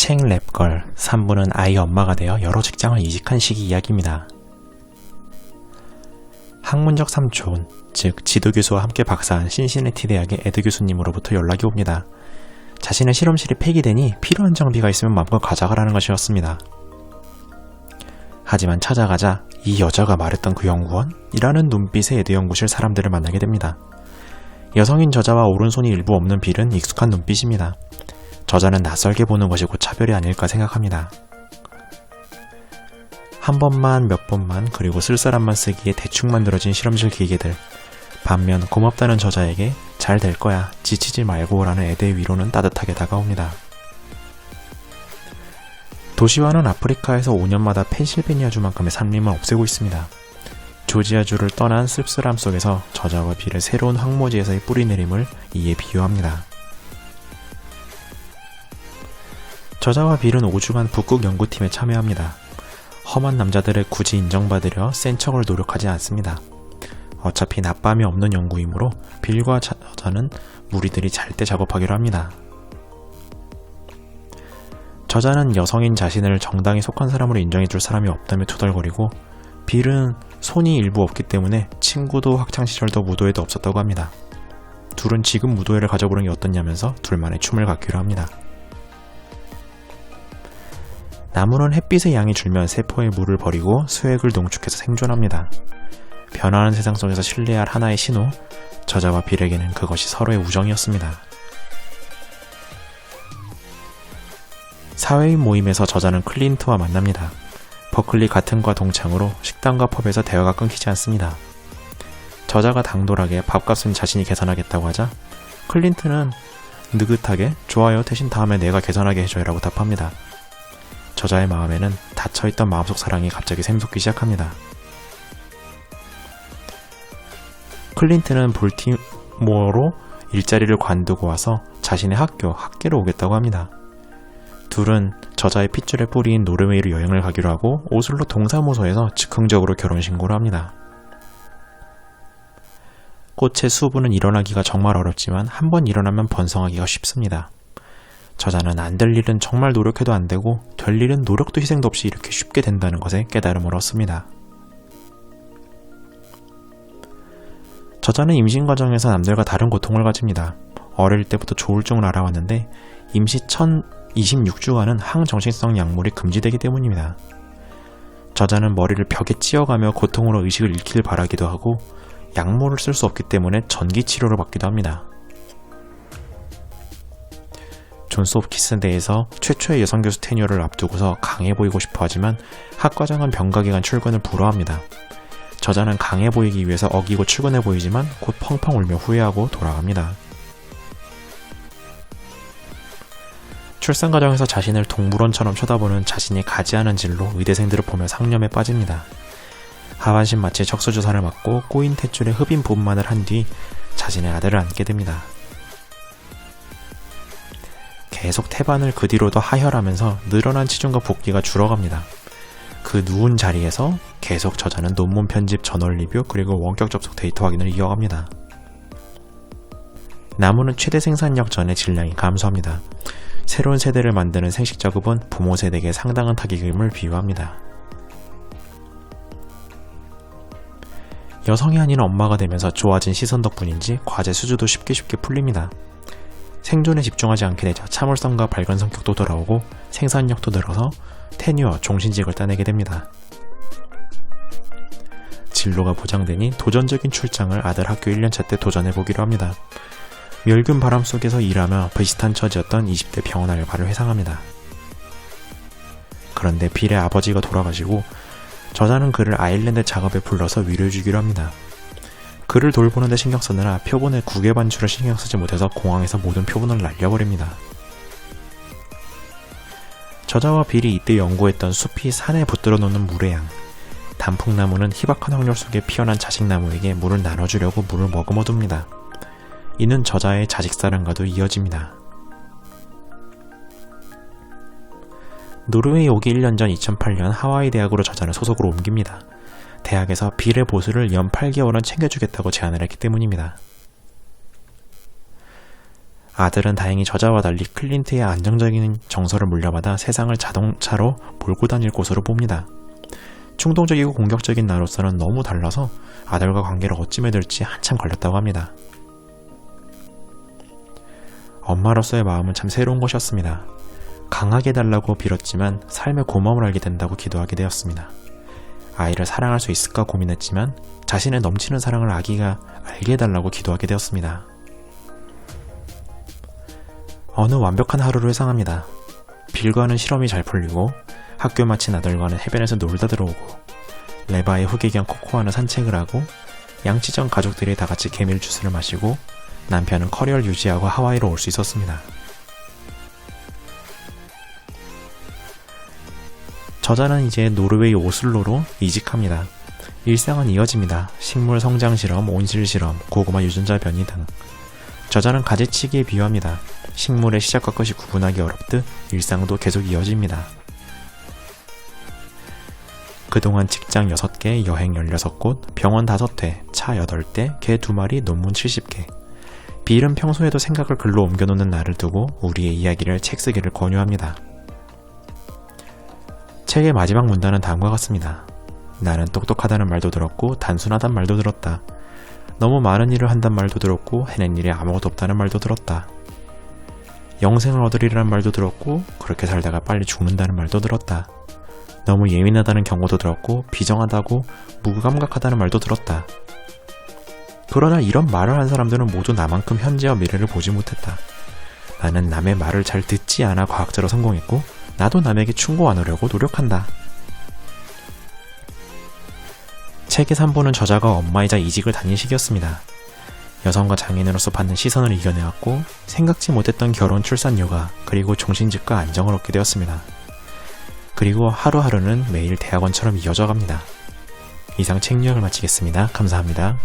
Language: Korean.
책 랩걸 3부는 아이 엄마가 되어 여러 직장을 이직한 시기 이야기입니다. 학문적 삼촌, 즉 지도교수와 함께 박사한 신시내티 대학의 에드 교수님으로부터 연락이 옵니다. 자신의 실험실이 폐기되니 필요한 장비가 있으면 마음껏 가져가라는 것이었습니다. 하지만 찾아가자 이 여자가 말했던 그 연구원이라는 눈빛의 에드 연구실 사람들을 만나게 됩니다. 여성인 저자와 오른손이 일부 없는 빌은 익숙한 눈빛입니다. 저자는 낯설게 보는 것이 곧 차별이 아닐까 생각합니다. 한 번만 몇 번만 그리고 쓸사람만 쓰기에 대충 만들어진 실험실 기계들. 반면 고맙다는 저자에게 잘 될 거야 지치지 말고 라는 에드의 위로는 따뜻하게 다가옵니다. 도시화는 아프리카에서 5년마다 펜실베니아주만큼의 산림을 없애고 있습니다. 조지아주를 떠난 씁쓸함 속에서 저자와 빌의 새로운 황무지에서의 뿌리내림을 이에 비유합니다. 저자와 빌은 5주간 북극 연구팀에 참여합니다. 험한 남자들을 굳이 인정받으려 센 척을 노력하지 않습니다. 어차피 낮밤이 없는 연구이므로 빌과 저자는 무리들이 잘 때 작업하기로 합니다. 저자는 여성인 자신을 정당에 속한 사람으로 인정해줄 사람이 없다며 투덜거리고 빌은 손이 일부 없기 때문에 친구도 학창시절도 무도회도 없었다고 합니다. 둘은 지금 무도회를 가져보는 게 어떻냐면서 둘만의 춤을 갖기로 합니다. 나무는 햇빛의 양이 줄면 세포의 물을 버리고 수액을 농축해서 생존합니다. 변화하는 세상 속에서 신뢰할 하나의 신호, 저자와 빌에게는 그것이 서로의 우정이었습니다. 사회인 모임에서 저자는 클린트와 만납니다. 버클리 같은 과 동창으로 식당과 펍에서 대화가 끊기지 않습니다. 저자가 당돌하게 밥값은 자신이 계산하겠다고 하자 클린트는 느긋하게 좋아요 대신 다음에 내가 계산하게 해줘요 라고 답합니다. 저자의 마음에는 닫혀있던 마음속 사랑이 갑자기 샘솟기 시작합니다. 클린트는 볼티모어로 일자리를 관두고 와서 자신의 학교로 오겠다고 합니다. 둘은 저자의 핏줄에 뿌리인 노르웨이로 여행을 가기로 하고 오슬로 동사무소에서 즉흥적으로 결혼신고를 합니다. 꽃의 수분은 일어나기가 정말 어렵지만 한번 일어나면 번성하기가 쉽습니다. 저자는 안 될 일은 정말 노력해도 안 되고 될 일은 노력도 희생도 없이 이렇게 쉽게 된다는 것에 깨달음을 얻습니다. 저자는 임신 과정에서 남들과 다른 고통을 가집니다. 어릴 때부터 조울증을 알아왔는데 임시 1026주간은 항정신성 약물이 금지되기 때문입니다. 저자는 머리를 벽에 찧어가며 고통으로 의식을 잃길 바라기도 하고 약물을 쓸 수 없기 때문에 전기치료를 받기도 합니다. 존스 홉킨스대에서 최초의 여성 교수 테뉴어를 앞두고서 강해 보이고 싶어 하지만 학과장은 병가기간 출근을 불허합니다. 저자는 강해 보이기 위해서 어기고 출근해 보이지만 곧 펑펑 울며 후회하고 돌아갑니다. 출산 과정에서 자신을 동물원처럼 쳐다보는 자신이 가지 않은 진로 의대생들을 보며 상념에 빠집니다. 하반신 마취 척수주사를 맞고 꼬인 탯줄에 흡인 분만을 한 뒤 자신의 아들을 안게 됩니다. 계속 태반을 그 뒤로도 하혈하면서 늘어난 체중과 붓기가 줄어갑니다. 그 누운 자리에서 계속 저자는 논문 편집, 저널 리뷰, 그리고 원격 접속 데이터 확인을 이어갑니다. 나무는 최대 생산력 전에 질량이 감소합니다. 새로운 세대를 만드는 생식 작업은 부모 세대에게 상당한 타격임을 비유합니다. 여성이 아닌 엄마가 되면서 좋아진 시선 덕분인지 과제 수주도 쉽게 풀립니다. 생존에 집중하지 않게 되자 참을성과 밝은 성격도 돌아오고 생산력도 늘어서 테뉴어, 종신직을 따내게 됩니다. 진로가 보장되니 도전적인 출장을 아들 학교 1년차 때 도전해보기로 합니다. 멸균 바람 속에서 일하며 비슷한 처지였던 20대 병원 알바를 회상합니다. 그런데 빌의 아버지가 돌아가시고 저자는 그를 아일랜드 작업에 불러서 위로해주기로 합니다. 그를 돌보는데 신경 쓰느라 표본의 구개 반출을 신경 쓰지 못해서 공항에서 모든 표본을 날려버립니다. 저자와 빌이 이때 연구했던 숲이 산에 붙들어 놓는 물의 양. 단풍나무는 희박한 확률 속에 피어난 자식나무에게 물을 나눠주려고 물을 머금어 둡니다. 이는 저자의 자식사랑과도 이어집니다. 노르웨이 오기 1년 전 2008년 하와이 대학으로 저자는 소속으로 옮깁니다. 대학에서 빌의 보수를 연 8개월은 챙겨주겠다고 제안을 했기 때문입니다. 아들은 다행히 저자와 달리 클린트의 안정적인 정서를 물려받아 세상을 자동차로 몰고 다닐 곳으로 봅니다. 충동적이고 공격적인 나로서는 너무 달라서 아들과 관계를 어찌 맺을지 한참 걸렸다고 합니다. 엄마로서의 마음은 참 새로운 것이었습니다. 강하게 해달라고 빌었지만 삶의 고마움을 알게 된다고 기도하게 되었습니다. 아이를 사랑할 수 있을까 고민했지만 자신의 넘치는 사랑을 아기가 알게 해달라고 기도하게 되었습니다. 어느 완벽한 하루를 회상합니다. 빌과는 실험이 잘 풀리고 학교 마친 아들과는 해변에서 놀다 들어오고 레바의 후계견 코코와는 산책을 하고 양치전 가족들이 다같이 개밀 주스를 마시고 남편은 커리어를 유지하고 하와이로 올 수 있었습니다. 저자는 이제 노르웨이 오슬로로 이직합니다. 일상은 이어집니다. 식물 성장 실험, 온실 실험, 고구마 유전자 변이 등. 저자는 가지치기에 비유합니다. 식물의 시작과 끝이 구분하기 어렵듯 일상도 계속 이어집니다. 그동안 직장 6개, 여행 16곳, 병원 5회, 차 8대, 개 2마리, 논문 70개. 빌은 평소에도 생각을 글로 옮겨놓는 날을 두고 우리의 이야기를 책 쓰기를 권유합니다. 책의 마지막 문단은 다음과 같습니다. 나는 똑똑하다는 말도 들었고 단순하단 말도 들었다. 너무 많은 일을 한단 말도 들었고 해낸 일이 아무것도 없다는 말도 들었다. 영생을 얻으리라는 말도 들었고 그렇게 살다가 빨리 죽는다는 말도 들었다. 너무 예민하다는 경고도 들었고 비정하다고 무감각하다는 말도 들었다. 그러나 이런 말을 한 사람들은 모두 나만큼 현재와 미래를 보지 못했다. 나는 남의 말을 잘 듣지 않아 과학자로 성공했고 나도 남에게 충고 안 하려고 노력한다. 책의 3부는 저자가 엄마이자 이직을 다닌 시기였습니다. 여성과 장애인으로서 받는 시선을 이겨내었고 생각지 못했던 결혼, 출산, 육아, 그리고 종신직과 안정을 얻게 되었습니다. 그리고 하루하루는 매일 대학원처럼 이어져 갑니다. 이상 책 요약을 마치겠습니다. 감사합니다.